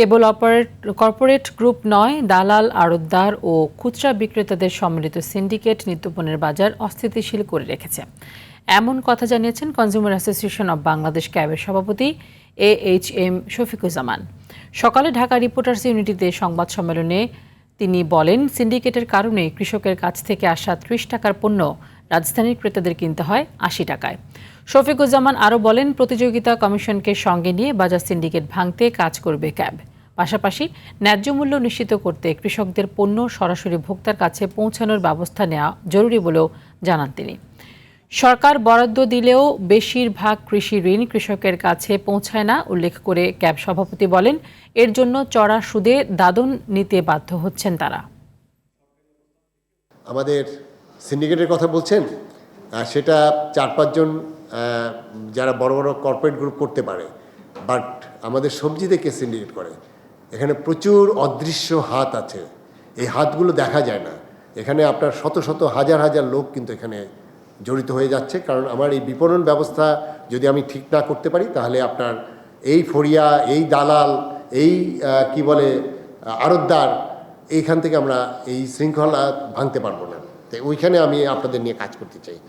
কেবল corporate group নয়, দালাল, আড়তদার ও খুচরা বিক্রেতাদের সম্মিলিত সিন্ডিকেট নিত্যপণ্যের বাজার অস্থিতিশীল করে রেখেছে। এমন কথা জানিয়েছেন কনজিউমার অ্যাসোসিয়েশন অব বাংলাদেশ ক্যাবের সভাপতি AHM শফিকুজ্জামান। সকালে ঢাকা রিপোর্টার্স ইউনিটিতে সংবাদ সম্মেলনে তিনি বলেন, সিন্ডিকেটের কারণে কৃষকের কাছ থেকে আসা ৩০ টাকার পণ্য রাজধানীর ক্রেতাদের কিনতে হয় ৮০ টাকায়। শফিকুজ্জামান আরও বলেন, প্রতিযোগিতা কমিশনকে সঙ্গে নিয়ে বাজার সিন্ডিকেট ভাঙতে কাজ করবে ক্যাব। পাশাপাশি ন্যায্য মূল্য নিশ্চিত করতে কৃষকদের পণ্য সরাসরি ভোক্তার কাছে পৌঁছানোর ব্যবস্থা নেওয়া জরুরি বলেও জানান তিনি। সরকার বরাদ্দ দিলেও বেশিরভাগ কৃষি ঋণ কৃষকের কাছে পৌঁছায় না উল্লেখ করে ক্যাব সভাপতি বলেন, এর জন্য চড়া সুদে দাদন নিতে বাধ্য হচ্ছেন তারা। আমাদের সিন্ডিকেটের কথা বলছেন, সেটা ৪-৫ জন যারা বড় বড় কর্পোরেট গ্রুপ করতে পারে, বাট আমাদের সবজি থেকে সিন্ডিকেট করে। এখানে প্রচুর অদৃশ্য হাত আছে, এই হাতগুলো দেখা যায় না। এখানে আপনার শত শত হাজার হাজার লোক কিন্তু এখানে জড়িত হয়ে যাচ্ছে, কারণ আমার এই বিপণন ব্যবস্থা যদি আমি ঠিক না করতে পারি, তাহলে আপনার এই ফড়িয়া, এই দালাল, এই কি বলে আড়তদার, এইখান থেকে আমরা এই শৃঙ্খলা ভাঙতে পারবো না। তো ওইখানে আমি আপনাদের নিয়ে কাজ করতে চাই।